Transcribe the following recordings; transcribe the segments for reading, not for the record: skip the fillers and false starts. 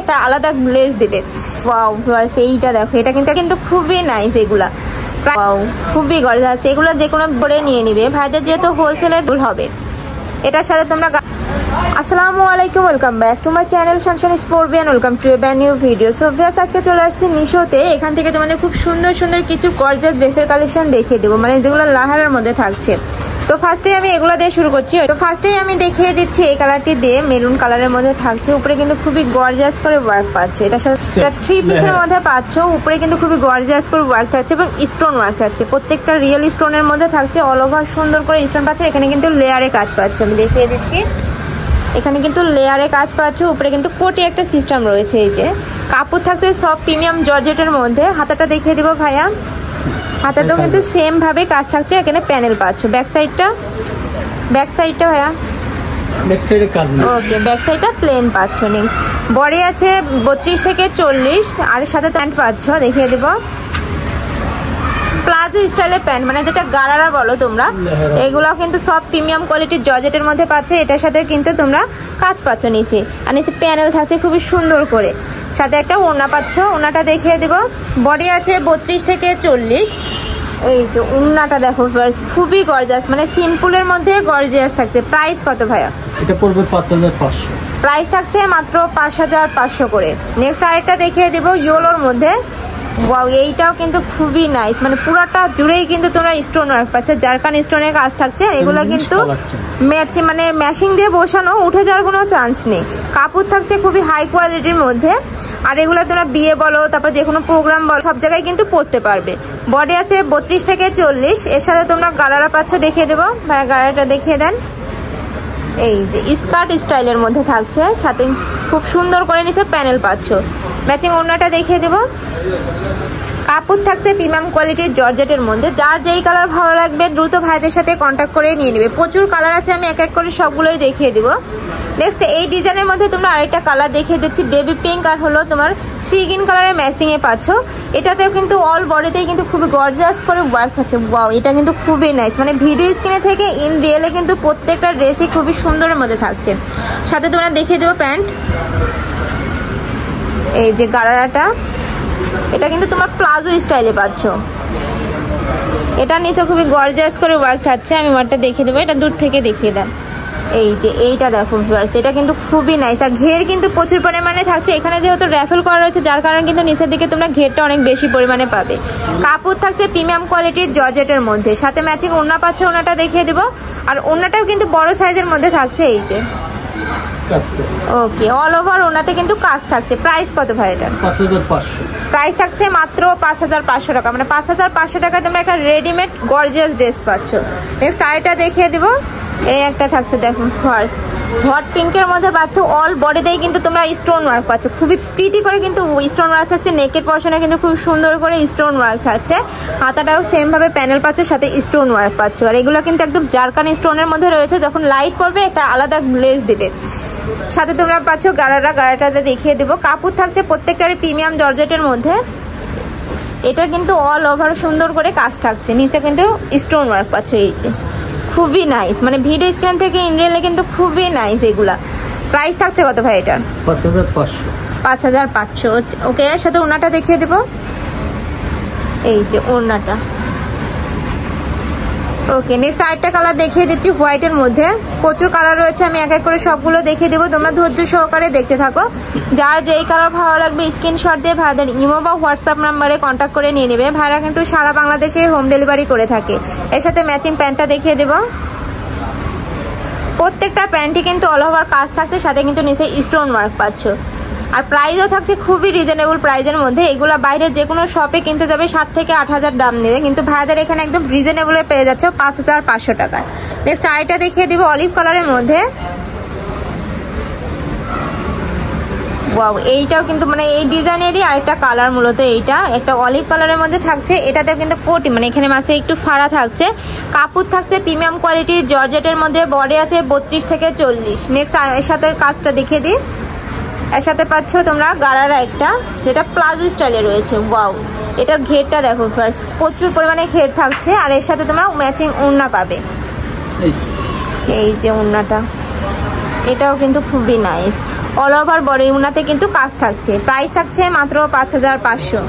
একটা আলাদা গ্লেজ দিবে। ওয়াও ভিউয়ার্স, এইটা দেখো, এটা কিন্তু খুবই নাইস। এগুলা খুবই গর্জিয়াস, এগুলো যে কোনো পরে নিয়ে নিবে। ভাইদের যেহেতু হোলসেলে দূর হবে। এটার সাথে তোমরা আসসালামু আলাইকুম, welcome back to my channel Sunshine Sportbian, welcome to a brand new video. So viewers, আজকে চলে আসছি মিশোতে। এখান থেকে তোমাদের খুব সুন্দর সুন্দর কিছু গর্জিয়াস ড্রেসের কালেকশন দেখিয়ে দেবো, মানে যেগুলো লাহারের মধ্যে থাকছে। তো ফার্স্টেই আমি এগুলো দিয়ে শুরু করছি। তো ফার্স্টেই আমি দেখিয়ে দিচ্ছি এই কালারটি দিয়ে, মেরুন কালারের মধ্যে থাকছে। উপরে কিন্তু খুবই গর্জিয়াস করে ওয়ার্ক পাচ্ছে। এটা থ্রি পিসের মধ্যে পাচ্ছ। উপরে কিন্তু খুবই গর্জিয়াস করে ওয়ার্ক থাকছে এবং স্টোন ওয়ার্ক থাকছে। প্রত্যেকটা রিয়েল স্টোনের মধ্যে থাকছে। অল ওভার সুন্দর করে স্টোন পাচ্ছে। এখানে কিন্তু লেয়ারে কাজ পাচ্ছ, আমি দেখিয়ে দিচ্ছি। এখানে কিন্তু লেয়ারে কাজ পাচ্ছ। উপরে কিন্তু কোটি একটা সিস্টেম রয়েছে। এই যে কাপড় থাকছে সব প্রিমিয়াম জর্জেটের মধ্যে। হাতাটা দেখিয়ে দিব ভাইয়া। হাতাতেও কিন্তু সেম ভাবে কাজ থাকছে। এখানে প্যানেল পাচ্ছ। ব্যাক সাইডটা ভাইয়া, ব্যাক সাইডে কাজ নেই। ওকে, ব্যাক সাইডটা প্লেন পাচ্ছ। নেই বডি আছে 32 থেকে 40, আর সাথে প্যান্ট পাচ্ছ। দেখিয়ে দিব প্লাজো স্টাইলের প্যান্ট, মানে যেটা গারারা বলো তোমরা। এগুলো কিন্তু সব প্রিমিয়াম কোয়ালিটির জর্জেটের মধ্যে পাচ্ছ। এটার সাথে কিন্তু তোমরা কাজ পাচ্ছ নিচে, আর নিচে প্যানেল থাকছে খুবই সুন্দর করে। সাথে একটা ওড়না পাচ্ছ। ওড়নাটা দেখিয়ে দিব। বডি আছে 32 থেকে 40। এই যে ওড়নাটা দেখো, খুবই গর্জিয়াস, মানে সিম্পলের মধ্যে গর্জিয়াস থাকছে। প্রাইস কত ভাইয়া? এটা পড়বে 5500। প্রাইস থাকছে মাত্র 5500 করে। নেক্সট আরেকটা দেখিয়ে দিব ইয়েলোর মধ্যে। ওয়াও, এইটাও কিন্তু খুবই নাইস, মানে পুরোটা জুড়েই কিন্তু তোমরা স্টোন ওয়ার্ক পাচ্ছ। জারকান স্টোনের কাজ থাকছে। এগুলো কিন্তু মানে ম্যাচিং দিয়ে বসানো, উঠে যাওয়ার কোনো চান্স নেই। কাপড় থাকছে খুবই হাই কোয়ালিটির মধ্যে। আর এগুলো তোমরা বিয়ে বলো, তারপর যে কোনো প্রোগ্রাম বলো, সব জায়গায় কিন্তু পরতে পারবে। বডি আছে 32 থেকে 40। এর সাথে তোমরা গালারা পাচ্ছ। দেখিয়ে দেবো ভাইয়া, গালাটা দেখিয়ে দেন। এই যে স্কার্ট স্টাইলের মধ্যে থাকছে। সাথে খুব সুন্দর করে নিচে প্যানেল পাচ্ছ। ম্যাচিং ওড়নাটা দেখিয়ে দেবো। কাপড় থাকছে প্রিমিয়াম কোয়ালিটির জর্জেটের মধ্যে। যার যেই কালার ভালো লাগবে দ্রুত ভাইদের সাথে কন্ট্যাক্ট করে নিয়ে নেবে। প্রচুর কালার আছে, আমি এক এক করে সবগুলোই দেখিয়ে দিব। নেক্সট এই ডিজাইনের মধ্যে তোমরা আরেকটা কালার দেখিয়ে দিচ্ছি, বেবি পিঙ্ক আর হলো তোমার সি গ্রিন কালারের ম্যাচিং এ পাচ্ছ। এটাতেও কিন্তু অল বডিতেই কিন্তু খুবই গর্জিয়াস করে ওয়ার্ক থাকছে। ওয়াও, এটা কিন্তু খুবই নাইস, মানে ভিডিও স্ক্রিনে থেকে ইন রিয়েলে কিন্তু প্রত্যেকটা ড্রেসই খুবই সুন্দরের মধ্যে থাকছে। সাথে তোমরা দেখিয়ে দেবো প্যান্ট। এই যে গারারাটা, এটা কিন্তু তোমার প্লাজো স্টাইলে পাচ্ছ। এটা নিচে খুবই গর্জিয়াস করে ওয়ার্ক থাকছে। আমি ওয়ার্কটা দেখিয়ে দেবো, এটা দূর থেকে দেখিয়ে দেন। এই যে এইটা দেখো ভিউয়ার্স, এটা কিন্তু খুবই নাইস। আর ঘের কিন্তু প্রচুর পরিমাণে থাকছে। এখানে যেহেতু র্যাফেল করা রয়েছে, যার কারণে কিন্তু নিচের দিকে তোমরা ঘেরটা অনেক বেশি পরিমাণে পাবে। কাপড় থাকছে প্রিমিয়াম কোয়ালিটির জর্জেটের মধ্যে। সাথে ম্যাচিং ওড়না পাচ্ছ। ওড়নাটা দেখিয়ে দেবো। আর ওড়নাটাও কিন্তু বড় সাইজের মধ্যে থাকছে। এই যে ওকে, অল ওভার ওনাতে কিন্তু কাজ থাকছে। প্রাইস কত ভাই এটা? 5500। প্রাইস থাকছে মাত্র 5500 টাকা, মানে 5500 টাকা তোমরা একটা রেডিমেড গর্জিয়াস ড্রেস পাচ্ছ। নেক্সট আইটা দেখিয়ে দিব। এই একটা থাকছে দেখুন, ফার্স্ট হট পিঙ্কের মধ্যে পাচ্ছ। অল বডিতেই কিন্তু তোমরা স্টোন ওয়ার্ক পাচ্ছ। খুবই প্রিটি করে কিন্তু স্টোন ওয়ার্ক থাকছে। নেকের পর্শনে কিন্তু খুব সুন্দর করে স্টোন ওয়ার্ক থাকছে। হাতাটাও সেম ভাবে প্যানেল পাচ্ছ, সাথে স্টোন ওয়ার্ক পাচ্ছ। আর এগুলো কিন্তু একদম জারকান স্টোনের মধ্যে রয়েছে। যখন লাইট পড়বে একটা আলাদা গ্লেজ দিবে। সাথে তোমরা পাচ্ছ গারাটাতে দেখিয়ে দেবো। কাপড় থাকছে প্রত্যেকটারই প্রিমিয়াম জর্জেটের মধ্যে। এটা কিন্তু অল ওভার সুন্দর করে কাজ থাকছে। নিচে কিন্তু স্টোন ওয়ার্ক পাচ্ছ। এই যে খুবই নাইস, মানে ভিডিও স্ক্রিন থেকে ইন রিয়েলে কিন্তু খুবই নাইস এগুলা। প্রাইস থাকছে কত ভাই এটা? 5500। 5500। ওকে, এর সাথে ওড়নাটা দেখিয়ে দেবো। এই যে ওড়নাটা। ওকে, নেক্সট আরেকটা কালার দেখিয়ে দিচ্ছি হোয়াইটের মধ্যে। প্রচুর কালার রয়েছে, আমি এক এক করে সবগুলো দেখিয়ে দেবো। তোমরা ধৈর্য সহকারে দেখতে থাকো। যার যেই কালার ভালো লাগবে স্ক্রিনশট দিয়ে ভাইদের ইমো বা হোয়াটসঅ্যাপ নাম্বারে কন্ট্যাক্ট করে নিয়ে নেবে। ভাইরা কিন্তু সারা বাংলাদেশে হোম ডেলিভারি করে থাকে। এর সাথে ম্যাচিং প্যান্টটা দেখিয়ে দেবো। প্রত্যেকটা প্যান্টই কিন্তু অল ওভার কাজ থাকছে। সাথে কিন্তু নিচে স্টোন ওয়ার্ক পাচ্ছ। আর প্রাইসও থাকছে খুবই রিজনেবল প্রাইসের মধ্যে। এগুলো বাইরে যে কোনো শপে কিনতে যাবে 7 থেকে 8000 দাম নেবে, কিন্তু ভাইদের এখানে একদম রিজনেবলে পেয়ে যাচ্ছে 5500 টাকায়। নেক্সট আইটা দেখিয়ে দিব অলিভ কালারের মধ্যে। ওয়াও, এইটাও কিন্তু মানে এই ডিজাইনেরই আরেকটা কালার। মূলত এইটা একটা অলিভ কালারের মধ্যে থাকছে। এটাতেও কিন্তু কোটি, মানে এখানে মাঝে একটু ফাড়া থাকছে। কাপড় থাকছে প্রিমিয়াম কোয়ালিটির জর্জেটের মধ্যে। বডি আছে 32 থেকে 40। নেক্সট এর সাথে কাজটা দেখিয়ে দিই। এর সাথে পাচ্ছ তোমরা গারারা একটা, যেটা প্লাজো স্টাইলে রয়েছে। ওয়াও, এটার ঘেরটা দেখো ফার্স্ট, প্রচুর পরিমাণে ঘের থাকছে। আর এর সাথে তোমরা ম্যাচিং ওড়না পাবে। এই যে ওড়নাটা, এটাও কিন্তু খুবই নাইস। অল ওভার বডি উনাতে কিন্তু কাজ থাকছে। প্রাইস থাকছে মাত্র 5500।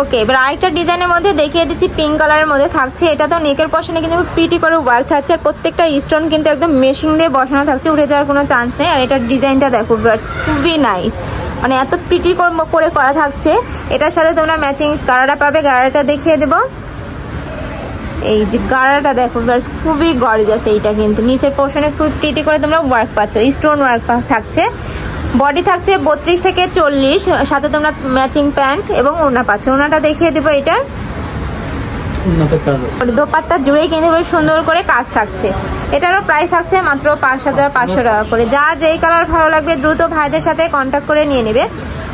ওকে, এবার আরেকটা ডিজাইনের মধ্যে দেখিয়ে দিচ্ছি, পিঙ্ক কালারের মধ্যে থাকছে। এটা তো নেকের পশনে কিন্তু প্রিটি করে ওয়ার্ক থাকছে, আর প্রত্যেকটা স্টোন কিন্তু একদম মেশিং দিয়ে বসানো থাকছে, উঠে যাওয়ার কোনো চান্স নেই। আর এটার ডিজাইনটা দেখো ভিউয়ার্স, খুবই নাইস, মানে এত প্রিটি করে করা থাকছে। এটার সাথে তোমরা ম্যাচিং গাড়াটা পাবে, গাড়াটা দেখিয়ে দেবো। এই যে গাড়াটা দেখো ভিউয়ার্স, খুবই গর্জিয়াস। এইটা কিন্তু নিচের পোর্শনে খুব প্রিটি করে তোমরা ওয়ার্ক পাচ্ছ, স্টোন ওয়ার্ক থাকছে। বডি থাকছে 32 থেকে 40, সাথে তোমরা ম্যাচিং প্যান্ট এবং ওড়না পাচ্ছ। ওড়নাটা দেখিয়ে দিব। এটার দোপাট্টা জুড়েই কিন্তু সুন্দর করে কাজ থাকছে। এটারও প্রাইস থাকছে মাত্র 5500 টাকা করে। যা যেই কালার ভালো লাগবে দ্রুত ভাইদের সাথে কন্ট্যাক্ট করে নিয়ে নেবে।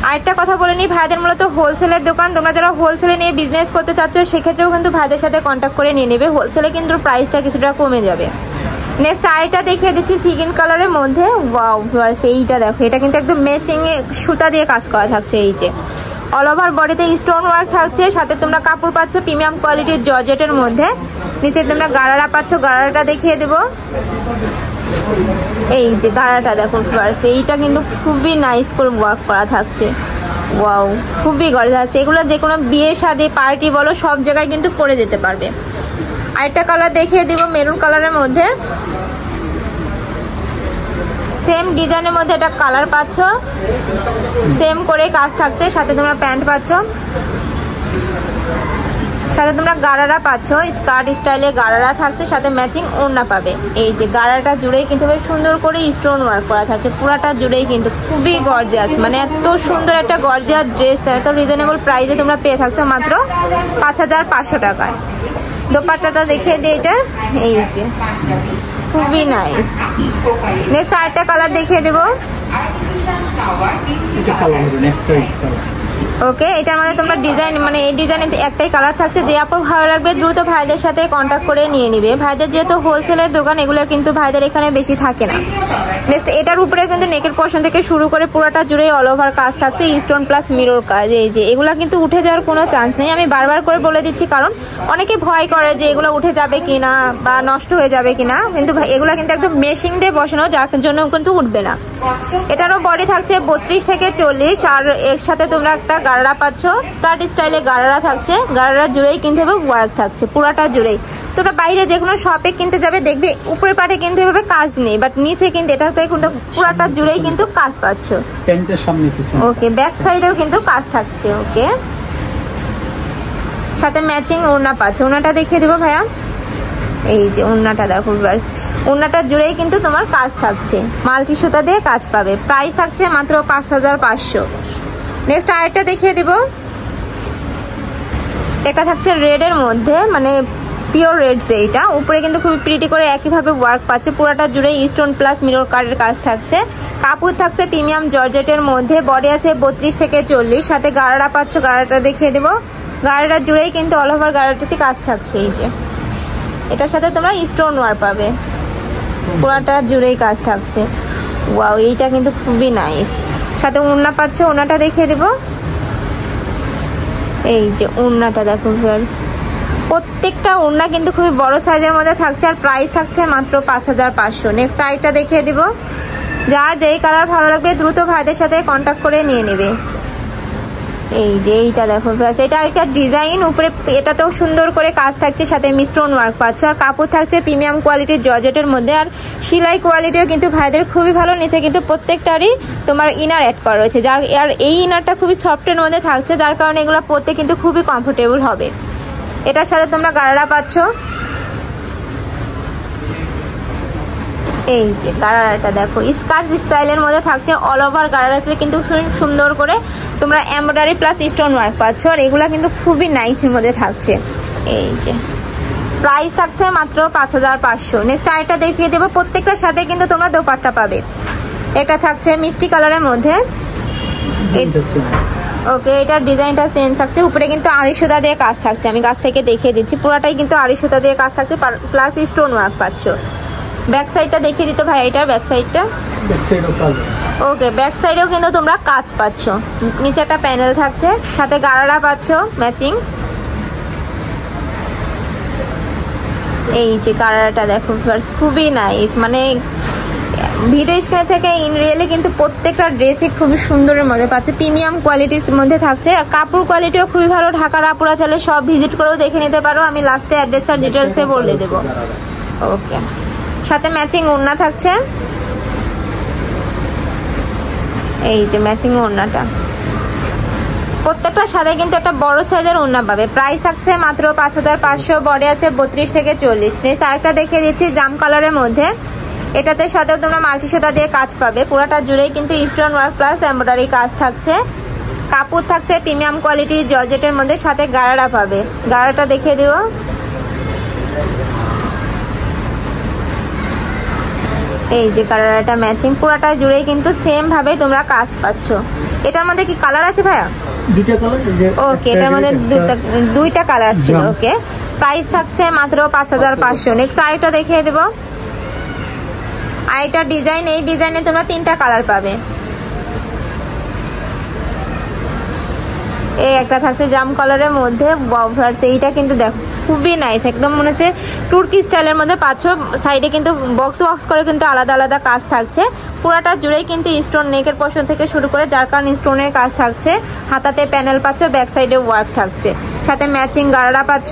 আরেকটা কথা বলে নিই, ভাইদের মূলত হোলসেলের দোকান। তোমরা যারা হোলসেলে নিয়ে বিজনেস করতে চাচ্ছ সেক্ষেত্রেও কিন্তু ভাইদের সাথে কন্ট্যাক্ট করে নিয়ে নেবে। হোলসেলে কিন্তু প্রাইসটা কিছুটা কমে যাবে। নেক্সট আইটা দেখিয়ে দিচ্ছি সিগিন কালারের মধ্যে। ওয়াও ভিউয়ার্স, এইটা দেখো, এটা কিন্তু একদম মেশিং এ সুতা দিয়ে কাজ করা থাকছে। এই যে অল ওভার বডিতে স্টোন ওয়ার্ক থাকছে, সাথে তোমরা কাপড় পাচ্ছ প্রিমিয়াম কোয়ালিটির জর্জেটের মধ্যে। নিচে তোমরা গাড়ারা পাচ্ছ, গাড়াটা দেখিয়ে দেবো। এই যে গাড়াটা দেখো ভিউয়ার্স, এইটা কিন্তু খুবই নাইস করে ওয়ার্ক করা থাকছে। ওয়াও, খুবই গর্জিয়াস। এগুলো যে কোনো বিয়ে শাদী পার্টি বলো সব জায়গায় কিন্তু পরে যেতে পারবে। আরেকটা কালার দেখিয়ে দিব, মেরুন কালারের মধ্যে সেম ডিজাইনের মধ্যে এটা কালার পাচ্ছ, সেম করে কাজ থাকছে। সাথে তোমরা প্যান্ট পাচ্ছ, সাথে তোমরা গাড়ারা পাচ্ছ, স্কার্ট স্টাইলে গাড়ারা থাকছে, সাথে ম্যাচিং ওড়না পাবে। এই যে গাড়াটা জুড়েই কিন্তু বেশ সুন্দর করে স্টোন ওয়ার্ক করা থাকছে, পুরাটা জুড়েই কিন্তু খুবই গর্জিয়াস। মানে এত সুন্দর একটা গর্জিয়াস ড্রেস এত রিজনেবল প্রাইসে তোমরা পেয়ে থাকছো মাত্র 5500 টাকায়। দোপাট্টাটা দেখিয়ে দিই, এটা এই যে খুবই নাইস। নেক্সট আরেকটা কালার দেখিয়ে দেবো। ওকে, এটার মধ্যে তোমরা ডিজাইন, মানে এই ডিজাইনে একটাই কালার থাকছে। যে আপনার ভালো লাগবে দ্রুত ভাইদের সাথে কন্ট্যাক্ট করে নিয়ে নিবে। ভাইদের যেহেতু হোলসেলের দোকান, এগুলো কিন্তু ভাইদের এখানে বেশি থাকে না। নেক্সট এটার উপরে কিন্তু নেকের পোর্শন থেকে শুরু করে পুরোটা জুড়ে অল ওভার কাজ থাকছে, স্টোন প্লাস মিরর কাজ। এই যে এগুলা কিন্তু উঠে যাওয়ার কোনো চান্স নেই, আমি বারবার করে বলে দিচ্ছি, কারণ অনেকে ভয় করে যে এগুলো উঠে যাবে কিনা বা নষ্ট হয়ে যাবে কিনা, কিন্তু এগুলা কিন্তু একদম মেশিং দিয়ে বসানো, যার জন্য কিন্তু উঠবে না। এটারও বডি থাকছে 32 থেকে 40, আর এর সাথে তোমরা একটা গাড়া পাচ্ছ, কাট স্টাইলে গাড়া থাকছে। গাড়া জুড়েই কিনতে হবে ওয়ার্ক থাকছে, পুরাটা জুড়েই। তোমরা বাইরে যে কোনো শপে কিনতে যাবে, দেখবে উপরে পাটে কিনতে হবে কাজ নেই, বাট নিচে কিন্তু এটাতে কিন্তু পুরাটা জুড়েই কিন্তু কাজ পাচ্ছ। ওকে, ব্যাক সাইডেও কিন্তু কাজ থাকছে। ওকে, সাথে ম্যাচিং ওড়না পাচ্ছ। ওড়নাটা দেখিয়ে দেবো ভাইয়া। এই যে ওড়নাটা দেখো ভিউয়ার্স, ওড়নাটা জুড়েই কিন্তু তোমার কাজ থাকছে, মাল্টি সুতা দিয়ে কাজ পাবে। প্রাইস থাকছে মাত্র 5500। নেক্সট আরেকটা দেখিয়ে দিব। এটা থাকছে রেড এর মধ্যে, মানে পিওর রেড। এইটা উপরে কিন্তু খুবই প্রিটি করে একইভাবে ওয়ার্ক পাচ্ছে, পুরাটা জুড়ে স্টোন প্লাস মিরর কার্ডের কাজ থাকছে। কাপড় থাকছে প্রিমিয়াম জর্জেটের মধ্যে, বডি আছে 32 থেকে 40, সাথে গাড়া পাচ্ছ। গাড়াটা দেখিয়ে দেবো। গাড়াটা জুড়েই কিন্তু অল ওভার গাড়াটাতে কাজ থাকছে। এই যে এটার সাথে তোমরা স্টোন ওয়ার্ক পাবে, পুরাটা জুড়েই কাজ থাকছে। ওয়াও, এইটা কিন্তু খুবই নাইস। সাথে ওড়না পাচ্ছ, ওড়নাটা দেখিয়ে দেবো। এই যে ওড়নাটা দেখো ভিউয়ার্স, প্রত্যেকটা ওড়না কিন্তু খুবই বড় সাইজের মধ্যে থাকছে, আর প্রাইস থাকছে মাত্র 5500। নেক্সট আরেকটা দেখিয়ে দিব। যার যেই কালার ভালো লাগবে দ্রুত ভাইদের সাথে কন্ট্যাক্ট করে নিয়ে নেবে। এই যে এইটা দেখো ভিউয়ার্স, এটা একটা ডিজাইন, উপরে এটাতেও সুন্দর করে কাজ থাকছে, সাথে স্টোন ওয়ার্ক পাচ্ছ। আর কাপড় থাকছে প্রিমিয়াম কোয়ালিটির জর্জেটের মধ্যে, আর সেলাই কোয়ালিটিও কিন্তু ভাইদের খুবই ভালো। নিচে কিন্তু প্রত্যেকটারই তোমার ইনার অ্যাড করা রয়েছে, যার আর এই ইনারটা খুবই সফটের মধ্যে থাকছে, যার কারণে এগুলো পরতে কিন্তু খুবই কমফোর্টেবল হবে। এটার সাথে তোমরা গাড়া পাচ্ছ। এই যে গাড়াটা দেখো, স্কার্ট স্টাইলের মধ্যে থাকছে, অল ওভার গাড়াতে কিন্তু সুন্দর করে তোমরা এমব্রয়ডারি প্লাস স্টোন ওয়ার্ক পাচ্ছ, আর এগুলা কিন্তু খুবই নাইসের মধ্যে থাকছে। এই যে প্রাইস থাকছে মাত্র 5500। নেক্সট আরেকটা দেখিয়ে দেবো। প্রত্যেকটার সাথে কিন্তু তোমরা দোপাট্টা পাবে। এটা থাকছে মিষ্টি কালারের মধ্যে। ওকে, এটার ডিজাইনটা চেঞ্জ থাকছে, উপরে কিন্তু আড়ি সুতা দিয়ে কাজ থাকছে। আমি কাছ থেকে দেখিয়ে দিচ্ছি, পুরাটাই কিন্তু আড়ি সুতা দিয়ে কাজ থাকছে, প্লাস স্টোন ওয়ার্ক পাচ্ছ। ব্যাক সাইডটা দেখিয়ে দিতে ভাই, এটার ব্যাক সাইডটা। ওকে, ব্যাক সাইডেও কিন্তু তোমরা কাজ পাচ্ছ। নিচে একটা প্যানেল থাকছে, সাথে গাড়া পাচ্ছ ম্যাচিং। এই যে গাড়াটা দেখো ভিউয়ার্স, খুবই নাইস। মানে ভিডিও স্ক্রিন থেকে ইন রিয়েলি কিন্তু প্রত্যেকটা ড্রেসই খুবই সুন্দরের মধ্যে পাচ্ছে, প্রিমিয়াম কোয়ালিটির মধ্যে থাকছে। আর কাপড় কোয়ালিটিও খুবই ভালো। ঢাকার আপুরা চাইলে সব ভিজিট করেও দেখে নিতে পারো, আমি লাস্টে অ্যাড্রেস আর ডিটেলসে বলে দেবো। ওকে, সাথে ম্যাচিং ওড়না থাকছে, এই যে ম্যাচিং ওড়নাটা, প্রত্যেকটার সাথে কিন্তু একটা বড় সাইজের ওড়না পাবে। প্রাইস থাকছে মাত্র 5500, বডি আছে 32 থেকে 40। নেক্সট আরেকটা দেখিয়ে দিচ্ছি জাম কালারের মধ্যে, এটাতে সাথেও তোমরা মাল্টি সুতা দিয়ে কাজ পাবে, পুরোটা জুড়েই কিন্তু স্টোন ওয়ার্ক প্লাস এমব্রয়ডারি কাজ থাকছে। কাপড় থাকছে প্রিমিয়াম কোয়ালিটি জর্জেটের মধ্যে, সাথে গাড়ারা পাবে। গাড়াটা দেখিয়ে দিব, এই যে কালারটা ম্যাচিং, পুরোটা জুড়েই কিন্তু সেম ভাবে তোমরা কাজ পাচ্ছ। এটার মধ্যে কি কালার আছে ভাইয়া? দুইটা কালার। ওকে, এটার মধ্যে দুইটা কালার ছিল। ওকে, প্রাইস থাকছে মাত্র 5500। নেক্সট আরেকটা দেখিয়ে দেবো, আরেকটা ডিজাইন, এই ডিজাইনে তোমরা 3টা কালার পাবে। এই একটা থাকছে জাম কালারের মধ্যে, এইটা কিন্তু দেখো খুবই নাইস, একদম মনে হচ্ছে তুর্কি স্টাইলের মধ্যে পাচ্ছ। সাইডে কিন্তু বক্স বক্স করে কিন্তু আলাদা আলাদা কাজ থাকছে, পুরাটা জুড়েই কিন্তু স্টোন নেকের পোর্শন থেকে শুরু করে জারকান স্টোনের কাজ থাকছে। হাতাতে প্যানেল পাচ্ছ, ব্যাক সাইডে ওয়ার্ক থাকছে, সাথে ম্যাচিং গাড়া পাচ্ছ।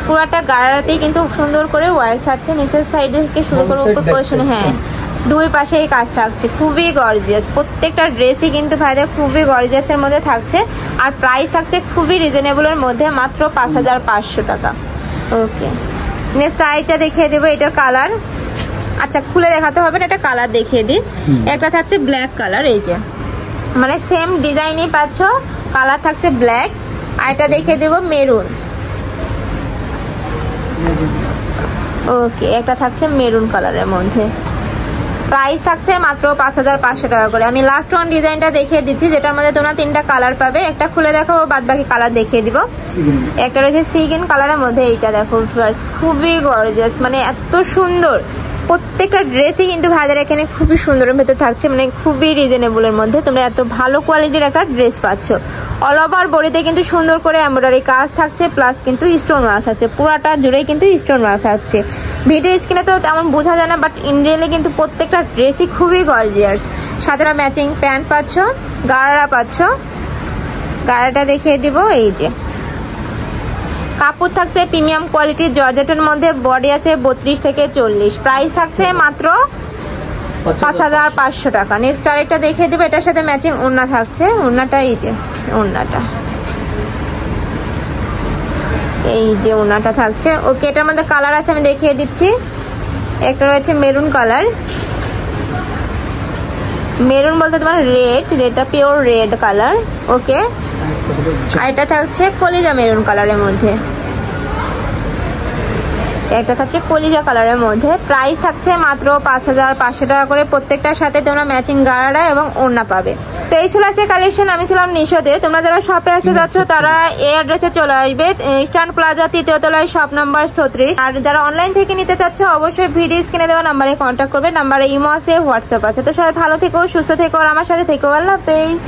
পুরাটা গাড়াতেই কিন্তু সুন্দর করে ওয়ার্ক থাকছে, নিচের সাইডে থেকে শুরু করে উপর পোর্শনে, হ্যাঁ দুই পাশেই কাজ থাকছে, খুবই গর্জিয়াস। প্রত্যেকটা ড্রেসই কিন্তু ভাইদের খুবই গর্জিয়াসের মধ্যে থাকছে। আর প্রাইস থাকছে খুবই রিজনেবলের মধ্যে, মাত্র 5500 টাকা। ওকে, নেক্সট আরেকটা দেখিয়ে দেবো, এটার কালার, আচ্ছা খুলে দেখাতে হবে না, এটা কালার দেখিয়ে দিই। একটা থাকছে ব্ল্যাক কালার, এই যে মানে সেম ডিজাইনই পাচ্ছ, কালার থাকছে ব্ল্যাক। আর এটা দেখিয়ে দেবো মেরুন। ওকে, একটা থাকছে মেরুন কালারের মধ্যে, প্রাইস থাকছে মাত্র 5500 টাকা করে। আমি লাস্ট ওয়ান ডিজাইনটা দেখিয়ে দিচ্ছি, যেটার মধ্যে তোমরা 3টা কালার পাবে। একটা খুলে দেখো, বাদ বাকি কালার দেখিয়ে দিব। একটা রয়েছে সি গ্রিন কালারের মধ্যে, এইটা দেখো খুবই গর্জিয়াস, মানে এত সুন্দর। প্রত্যেকটা ড্রেসই কিন্তু ভাইদের এখানে খুবই সুন্দরের ভেতর থাকছে, মানে খুবই রিজনেবলের মধ্যে তোমরা এত ভালো কোয়ালিটির একটা ড্রেস পাচ্ছ। অল ওভার বডিতে কিন্তু সুন্দর করে এমব্রয়ডারি কাজ থাকছে, প্লাস কিন্তু স্টোন ওয়ার্ক থাকছে, পুরাটা জুড়েই কিন্তু স্টোন ওয়ার্ক থাকছে। ভিডিও স্ক্রিনে তো তেমন বোঝা যায় না, বাট ইন রিয়েলি কিন্তু প্রত্যেকটা ড্রেসই খুবই গর্জিয়াস। সাথে ম্যাচিং প্যান্ট পাচ্ছ, গাড়া পাচ্ছ। গাড়াটা দেখিয়ে দিব, এই যে কাপড় থাকছে প্রিমিয়াম কোয়ালিটির জর্জেটের মধ্যে, বডি আছে 32 থেকে 40। প্রাইস থাকছে মাত্র 5500 টাকা। নেক্সট আরেকটা দেখিয়ে দেবো, এটার সাথে ম্যাচিং ওড়না থাকছে। ওড়নাটা এই যে ওড়নাটা, এই যে ওড়নাটা থাকছে। ওকে, এটার মধ্যে কালার আছে, আমি দেখিয়ে দিচ্ছি। একটা রয়েছে মেরুন কালার, মেরুন বলতে তোমার রেড, যেটা পিওর রেড কালার। ওকে, আর এটা থাকছে কলিজা মেরুন কালারের মধ্যে, একটা থাকছে কলিজা কালারের মধ্যে। প্রাইস থাকছে মাত্র 5500 টাকা করে। প্রত্যেকটার সাথে তোমরা ম্যাচিং গাড়া এবং ওড়না পাবে। তো এই ছিল আজকে কালেকশন। আমি ছিলাম নিশোতে। তোমরা যারা শপে আসতে যাচ্ছ তারা এই অ্যাড্রেসে চলে আসবে, ইস্টার্ন প্লাজা 3য় তলায়, শপ নাম্বার 36। আর যারা অনলাইন থেকে নিতে চাচ্ছ অবশ্যই ভিডিও স্ক্রিনে দেওয়া নাম্বারে কন্ট্যাক্ট করবে। নাম্বারে ইমো আছে, হোয়াটসঅ্যাপ আছে। তো সবাই ভালো থেকো, সুস্থ থেকো, আর আমার সাথে থেকো। আল্লাহ হাফেজ।